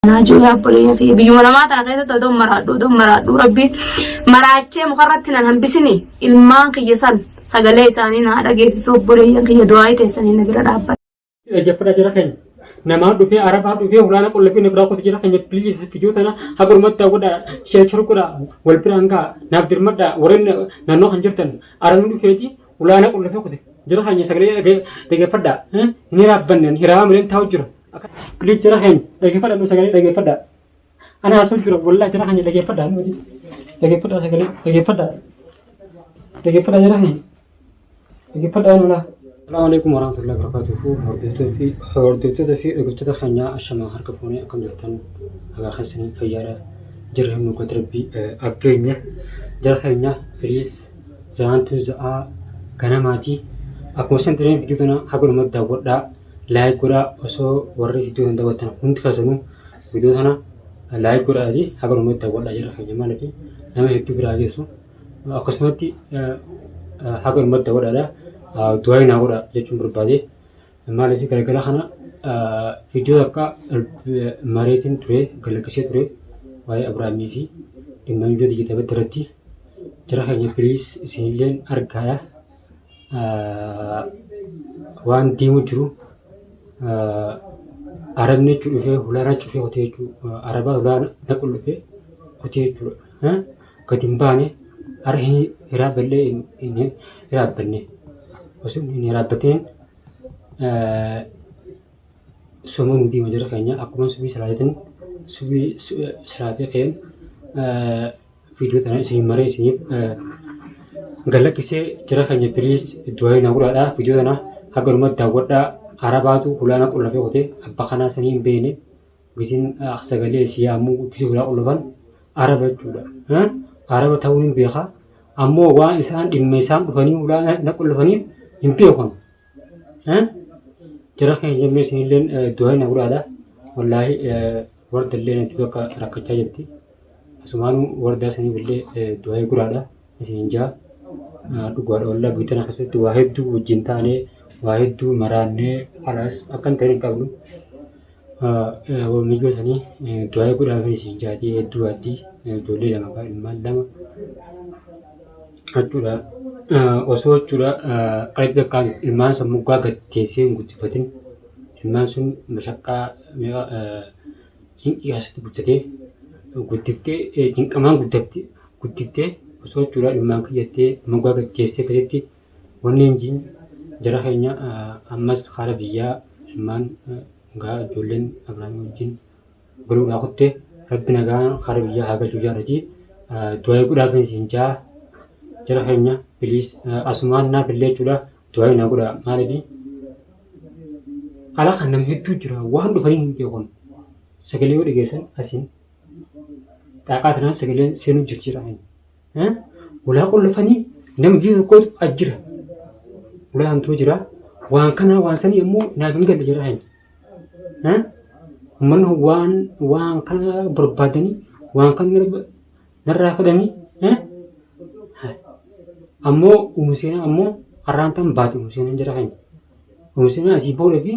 ناجي يا بولي في بيونا ما تنقيت تدوم مرادو ربي مراجع مخرتنا هم بسني المان كيسان سجلي سانين هذا جيس سوب بولي كي دعاء تسانين نقدر دابا جفنا جرحين نما دوفي عرب دوفي ولا نقول لك نقدر أخذ جرحين بليز فيديو ثنا هقول متى ودا شيء كذا والبرانكا نقدر متى ورن نانو هنجرتن أرمي فيدي ولا نقول لك أخذ جرحين سجلي تيجي فدا نيراب بنن هرام لين تاوجر بليز جرحين تيجي فدا لو سجلي تيجي فدا أنا أصل جرا ولا جرحين تيجي فدا نودي تيجي فدا سجلي تيجي فدا جرحين تيجي فدا ولا السلام عليكم ورحمة الله وبركاته. هردوتو في أقولت خنيا عشان هركبوني أكون جرتان على خسني فيارة جرهم نقدر بي أبغينا جرهمنا فريز زمان توزع كنا ماتي أكو سنتين فيديو تنا هقول مد داود دا لايك كورا أسو وري فيديو تنا داود تنا كنت خسنو فيديو تنا لايك كورا دي هقول مد داود دا جرهمنا ما نبي نما فيديو كورا جيسو أقسمتي هقول مد داود دا دوائي ناقورا جتون بربادي مالي في كلا خنا فيديو دكا ماريتين تري كلا كسي تري واي أبرامي في لما يوجد كتابة ترتي جرح بليز سيلين أرجعيا وان ديمو جرو عربني تشوف فيه ولا رأي تشوف فيه وتيجو عربا ولا نقول فيه وتيجو كتيمباني أرهي هراب اللي إنه هراب بني وسون ini rapatin semua di majalah kayaknya aku mau subi selatin kayak video tanah sini mari sini galak kise jarah kayaknya please dua ini aku ada video tanah agar mat dapat da Arabatu hulana kulla fi hote abakana sini bene gisin aksagale siamu kisi hula ulvan Arabatu Arab tahun biasa ammo wa insan dimesam fani hulana nakul fani يمكنكم جرح يجمع سنين دوائي نقول هذا والله ورد اللي نتوقع ركعتها جبتي سمانو ورد سنين بالله دوائي يقول هذا سنجا تقول والله بيتنا خسرت واحد دو جنتانه واحد دو مرانه خلاص أكن ترين قبله ومجبور سنين دوائي يقول هذا سنجا دي دو هذه دولي لما قال المال لما أتولا osoo jechuudha qalbii akkaan ilmaan sammuu gaggeessee hin guddifatin ilmaan sun mashaqqaa cinqii keessatti guddiftee cinqamaan guddiftee osoo jechuudha ilmaan kiyyattee sammuu gaggeessee akkasitti wanni hinjiin jara keenya ammas haala biyyaa ilmaan ijoolleen Abiraamii wajjin galuudhaa kuttee rabbi nagaan haala biyyaa haa galchuu jaallati du'aa guddaa kan isin jaa jara keenya please asumaan naa billee jechuudha du'aa naa godha maaliif ala kan nama hedduu jira waan dhufanii hin beekon sagalee yoo dhageessan asiin xaaqaa tanaan sagaleen seenuu jijjiira ulaa qollofanii nama biyya tokkootu ajjira ulaa hamtuu jira waan kana waan sanii immoo naaf hin galle jira ummanni waan kana barbaadanii waan kana narraa fudhanii ammoo umusina ammoo arrantan baati umusina jira kan umusina asii booda fi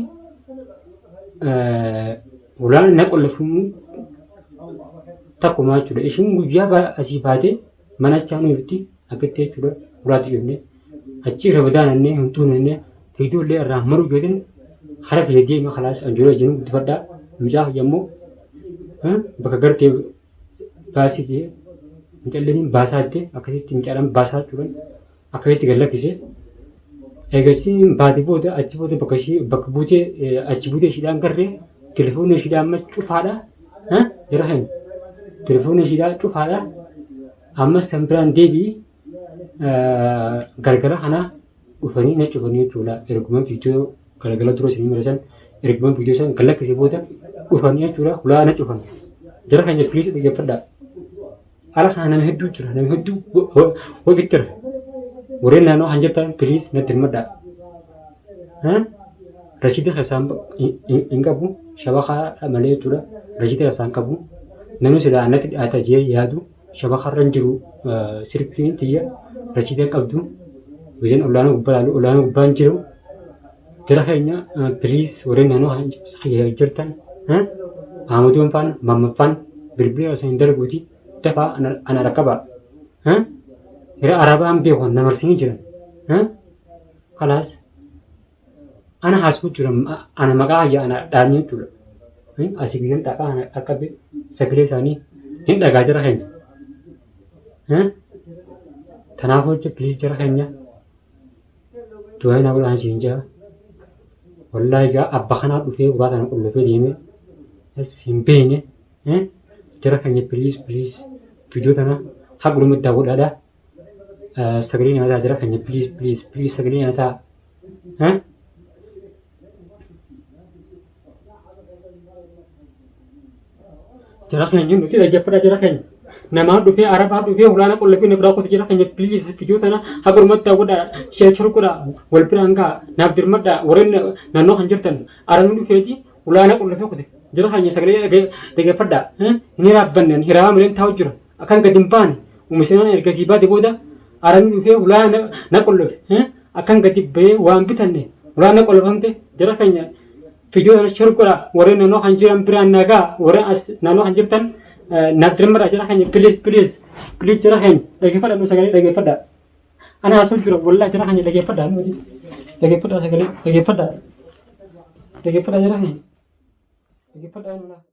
ulaan na qollafuun takkuma jechuudha ishiin guyyaa asii baate mana chaanuu ifti akkatti jechuudha ulaatti jennee achi rabadaanannee huntuunannee fiiduullee irraa maruu jedhan hara biyya deema khalaas anjoola jennu guddifadhaa mucaa yommuu bakka gartee baasitee miidhaganii baasaatte akkasitti miidhagan baasaa turan akkasitti gallakkisee eegasii baatee booda achi booda bakka buutee achi buutee ishiidhaan garree telefoonni ishiidhaan amma cufaadha jira hin telefoonni ishiidhaan cufaadha ammas kan biraan deebii galgala kana dhufanii na cufanii jechuudha erguman viidiyoo galgala dura isin mirasan erguman viidiyoo san gallakkisee booda dhufanii jechuudha hulaa na cufan jira kan jechuudha dhaggeeffadhaa. Ala kana nama hedduu jira nama hedduu ofitti jira warreen naannoo kan jettan piliis natti himadha rasiida keessaan hin qabu shabakaa malee jechuudha rasiida keessaan qabu namni silaa natti dhiyaata jee yaadu shabakarra hin jiru sirriin tiyya rasiida qabdu biyyan olaanaa gubbaa laalu olaanaa gubbaa hin jiru jira keenya piliis warreen naannoo kan jirtan Ahmaduun faan mammaffaan bilbila osoo hin darbuuti dafaa ana rakkaba. Hira arabaan beekon namarsanii jiran. Kalaas ana haasuu jira ana maqaa ija ana dhaabni jechuudha. Asii biyyoon xaqaa ana qaqqabe sagalee isaanii hin dhagaa jira keenya. Kanaafuu jecha piliis jira keenya. Du'aa naa godhaan siin jira. Wallaahi egaa abba kanaa dhufee gurbaa kana qullufee deemee hin beekne jira keenya piliis viidiyoo kana haqa gurmuu daawwadhaadha. Sagalee nyaataa jira keenya piliis sagalee nyaataa. Jira keenya nuti dhaggeeffadhaa jira keenya. Namaan dhufee arabaa dhufee ulaana qullafee na biraa qotu jira keenya piliis viidiyoo kana haqa gurmuu daawwadhaa sheechar godhaa wal biraan gahaa naaf dirmadhaa warreen naannoo kan jirtan arabni dhufeeti ulaana qullafee qote jira keenya sagalee dhaggeeffadhaa. Inni raabbannan hiramaa malee taa'u jira akkan gadi hin baane uumishanii ergasii baate booda arabni dhufee ulaana na qullafe akkan gadi bahee waan bitanne ulaana qullafamte jira keenya. Video yang syurga, orang nano hanjiran beran naga, orang as nano hanjirtan, nadrim raja hanya please cerah hanya, lagi pada nusa kali lagi pada, anak asul juga boleh cerah hanya lagi pada sekali lagi pada cerah hanya, lagi pada mana.